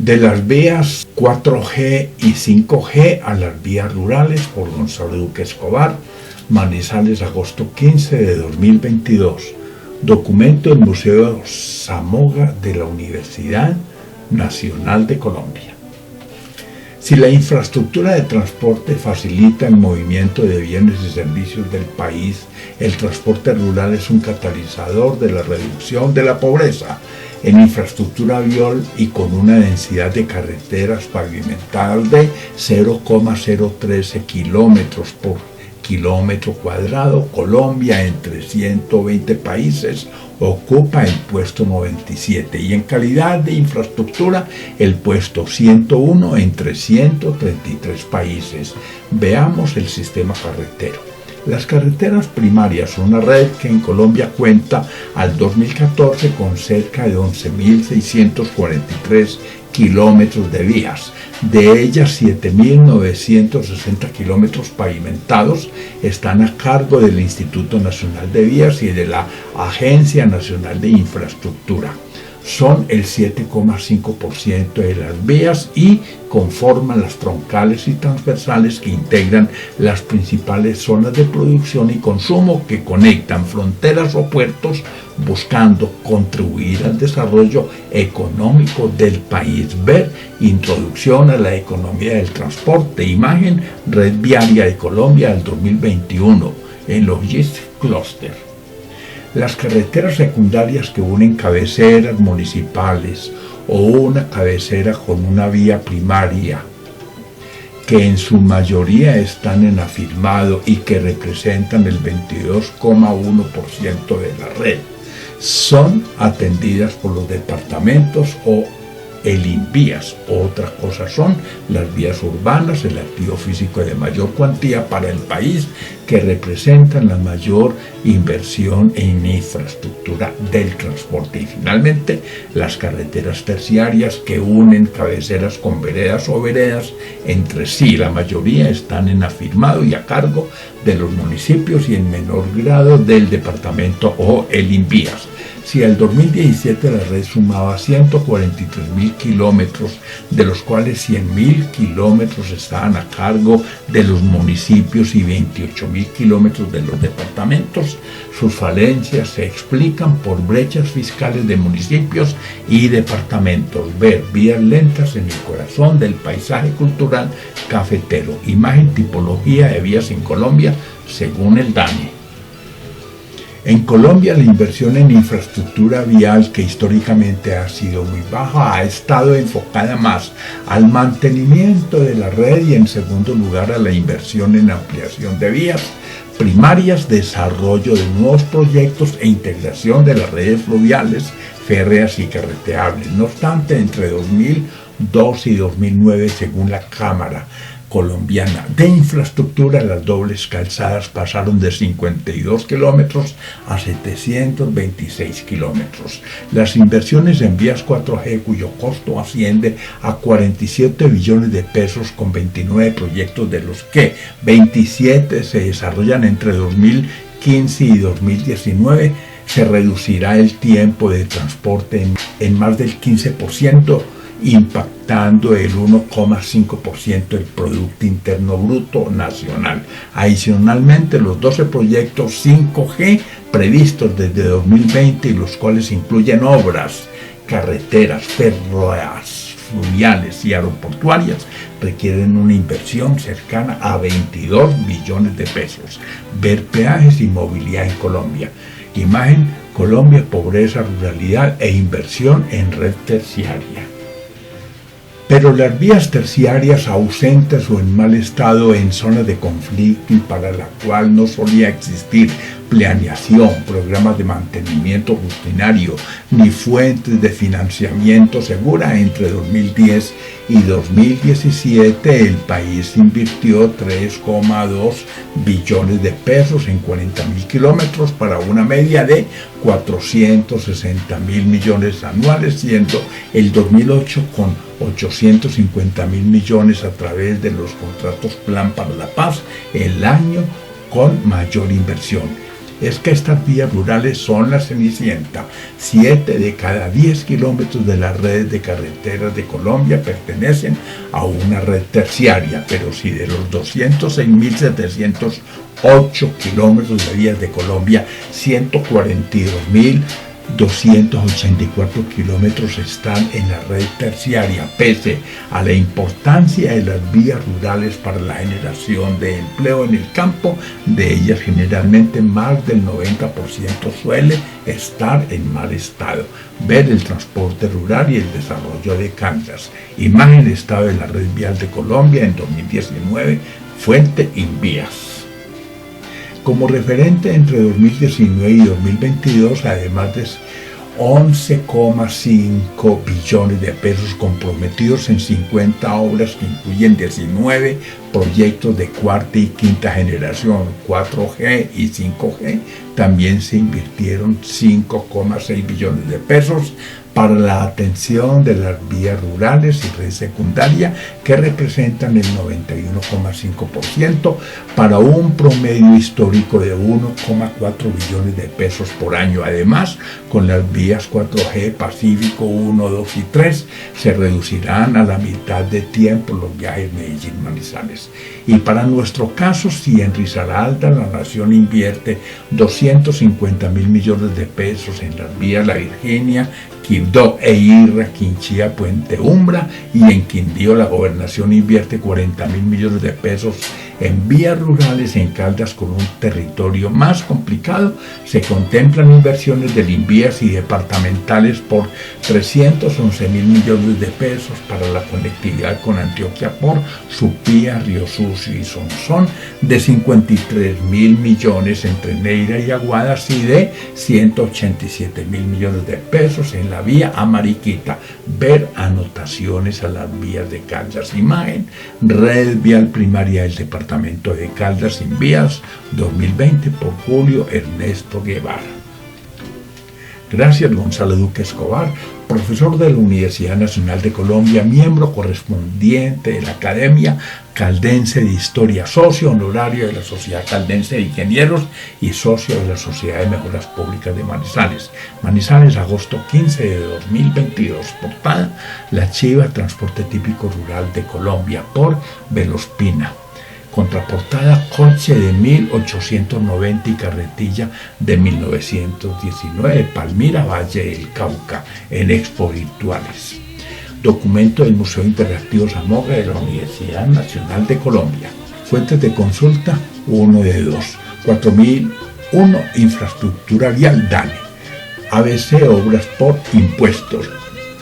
De las vías 4G y 5G a las vías rurales, por Gonzalo Duque Escobar, Manizales, agosto 15 de 2022. Documento del Museo Zamoga de la Universidad Nacional de Colombia. Si la infraestructura de transporte facilita el movimiento de bienes y servicios del país, el transporte rural es un catalizador de la reducción de la pobreza en infraestructura vial y con una densidad de carreteras pavimentadas de 0,013 kilómetros por kilómetro cuadrado. Colombia, entre 120 países, ocupa el puesto 97 y en calidad de infraestructura el puesto 101 entre 133 países. Veamos el sistema carretero. Las carreteras primarias son una red que en Colombia cuenta al 2014 con cerca de 11.643 kilómetros de vías. De ellas, 7.960 kilómetros pavimentados están a cargo del Instituto Nacional de Vías y de la Agencia Nacional de Infraestructura. Son el 7,5% de las vías y conforman las troncales y transversales que integran las principales zonas de producción y consumo que conectan fronteras o puertos, buscando contribuir al desarrollo económico del país. Ver Introducción a la economía del transporte. Imagen Red Viaria de Colombia del 2021 en Logistics Cluster. Las carreteras secundarias que unen cabeceras municipales o una cabecera con una vía primaria, que en su mayoría están en afirmado y que representan el 22,1% de la red, son atendidas por los departamentos o el INVÍAS. Otra cosa son las vías urbanas, el activo físico de mayor cuantía para el país, que representan la mayor inversión en infraestructura del transporte. Y finalmente, las carreteras terciarias que unen cabeceras con veredas o veredas entre sí. La mayoría están en afirmado y a cargo de los municipios y en menor grado del departamento o el INVÍAS. Si al 2017 la red sumaba 143.000 kilómetros, de los cuales 100.000 kilómetros estaban a cargo de los municipios y 28.000 kilómetros de los departamentos, sus falencias se explican por brechas fiscales de municipios y departamentos. Ver vías lentas en el corazón del paisaje cultural cafetero. Imagen tipología de vías en Colombia según el DANE. En Colombia, la inversión en infraestructura vial, que históricamente ha sido muy baja, ha estado enfocada más al mantenimiento de la red y, en segundo lugar, a la inversión en ampliación de vías primarias, desarrollo de nuevos proyectos e integración de las redes fluviales, férreas y carreteables. No obstante, entre 2002 y 2009, según la Cámara Colombiana de Infraestructura, las dobles calzadas pasaron de 52 kilómetros a 726 kilómetros. Las inversiones en vías 4G, cuyo costo asciende a 47 billones de pesos, con 29 proyectos, de los que 27 se desarrollan entre 2015 y 2019, se reducirá el tiempo de transporte en más del 15%, impactando el 1,5% del Producto Interno Bruto Nacional. Adicionalmente, los 12 proyectos 5G previstos desde 2020, y los cuales incluyen obras, carreteras, férreas, fluviales y aeroportuarias, requieren una inversión cercana a 22 billones de pesos. Ver peajes y movilidad en Colombia. Imagen Colombia, pobreza, ruralidad e inversión en red terciaria. Pero las vías terciarias ausentes o en mal estado, en zonas de conflicto y para la cual no solía existir planeación, programas de mantenimiento rutinario ni fuentes de financiamiento segura, entre 2010 y 2017 el país invirtió 3,2 billones de pesos en 40.000 kilómetros para una media de 460.000 millones anuales, siendo el 2008 con 850.000 millones a través de los contratos Plan para la Paz el año con mayor inversión. es que estas vías rurales son la cenicienta. 7 de cada 10 kilómetros de las redes de carreteras de Colombia pertenecen a una red terciaria, pero si de los 206.708 kilómetros de vías de Colombia, 142.284 kilómetros están en la red terciaria, pese a la importancia de las vías rurales para la generación de empleo en el campo. De ellas generalmente más del 90% suele estar en mal estado. Ver el transporte rural y el desarrollo de Kansas. Imagen del estado de la red vial de Colombia en 2019, fuente Invías. Como referente entre 2019 y 2022, además de 11,5 billones de pesos comprometidos en 50 obras que incluyen 19 proyectos de cuarta y quinta generación, 4G y 5G, también se invirtieron 5,6 billones de pesos para la atención de las vías rurales y red secundaria, que representan el 91,5%, para un promedio histórico de 1,4 billones de pesos por año. Además, con las vías 4G, Pacífico 1, 2 y 3, se reducirán a la mitad de tiempo los viajes Medellín-Manizales. Y para nuestro caso, si en Risaralda la nación invierte 250.000 millones de pesos en las vías La Virginia, Quibdó e Irra, Quinchía, Puente Umbra, y en Quindío la gobernación invierte 40.000 millones de pesos en vías rurales en Caldas, con un territorio más complicado, se contemplan inversiones de Invías y departamentales por 311.000 millones de pesos para la conectividad con Antioquia por Supía, Río Sucio y Sonsón, de 53.000 millones entre Neira y Aguadas, y de 187.000 millones de pesos en la vía Amariquita. Ver anotaciones a las vías de Caldas. Imagen, red vial primaria del departamento de Caldas, Invías, 2020, por Julio Ernesto Guevara. Gracias, Gonzalo Duque Escobar, profesor de la Universidad Nacional de Colombia, miembro correspondiente de la Academia Caldense de Historia, socio honorario de la Sociedad Caldense de Ingenieros y socio de la Sociedad de Mejoras Públicas de Manizales. Manizales, agosto 15 de 2022. Portada: La Chiva, transporte típico rural de Colombia, por Velospina. Contraportada: Coche de 1890 y carretilla de 1919, Palmira, Valle del Cauca, en Expo Virtuales. Documento del Museo Interactivo Zamoga de la Universidad Nacional de Colombia. Fuentes de consulta: 1 de 2. 4001, infraestructura vial, DANE. ABC, obras por impuestos.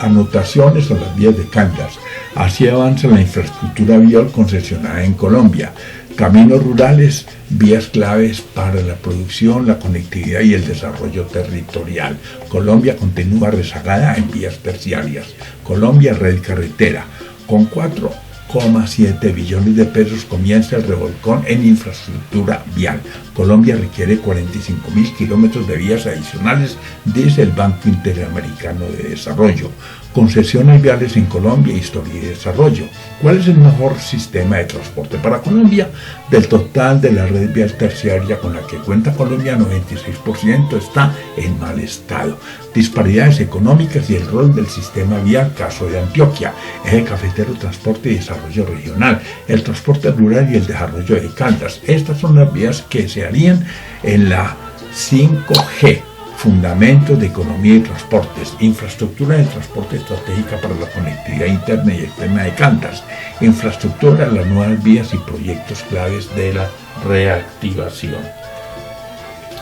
Anotaciones a las vías de Caldas. Así avanza la infraestructura vial concesionada en Colombia. Caminos rurales, vías claves para la producción, la conectividad y el desarrollo territorial. Colombia continúa rezagada en vías terciarias. Colombia, red carretera. Con 4,7 billones de pesos comienza el revolcón en infraestructura vial. Colombia requiere 45.000 kilómetros de vías adicionales, dice el Banco Interamericano de Desarrollo. Concesiones viales en Colombia, historia y desarrollo. ¿Cuál es el mejor sistema de transporte para Colombia? Del total de la red vial terciaria con la que cuenta Colombia, 96% está en mal estado. Disparidades económicas y el rol del sistema vial, caso de Antioquia. Eje cafetero, transporte y desarrollo regional. El transporte rural y el desarrollo de Caldas. Estas son las vías que se harían en la 5G. Fundamentos de economía y transportes. Infraestructura de transporte estratégica para la conectividad interna y externa de Caldas. Infraestructura, las nuevas vías y proyectos claves de la reactivación.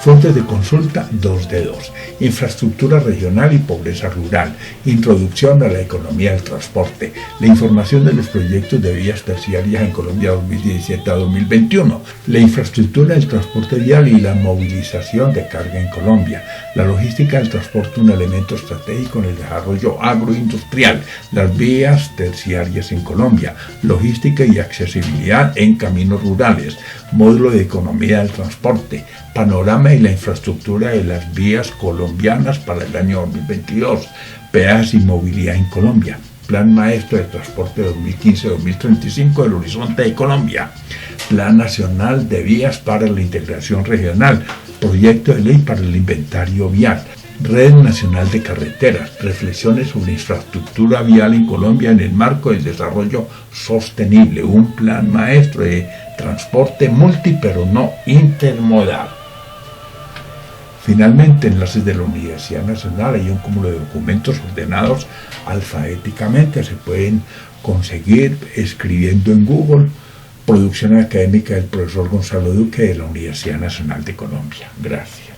Fuentes de consulta: 2 de 2. Infraestructura regional y pobreza rural. Introducción a la economía del transporte. La información de los proyectos de vías terciarias en Colombia 2017 a 2021. La infraestructura del transporte vial y la movilización de carga en Colombia. La logística del transporte, un elemento estratégico en el desarrollo agroindustrial. Las vías terciarias en Colombia. Logística y accesibilidad en caminos rurales. Módulo de economía del transporte. Panorama y la infraestructura de las vías colombianas para el año 2022. Peajes y movilidad en Colombia. Plan Maestro de Transporte 2015-2035 del Horizonte de Colombia. Plan Nacional de Vías para la Integración Regional. proyecto de ley para el inventario vial, Red Nacional de Carreteras, reflexiones sobre infraestructura vial en Colombia en el marco del desarrollo sostenible, un plan maestro de transporte multi pero no intermodal. Finalmente, enlaces de la Universidad Nacional, hay un cúmulo de documentos ordenados alfabéticamente, se pueden conseguir escribiendo en Google, producción académica del profesor Gonzalo Duque de la Universidad Nacional de Colombia. Gracias.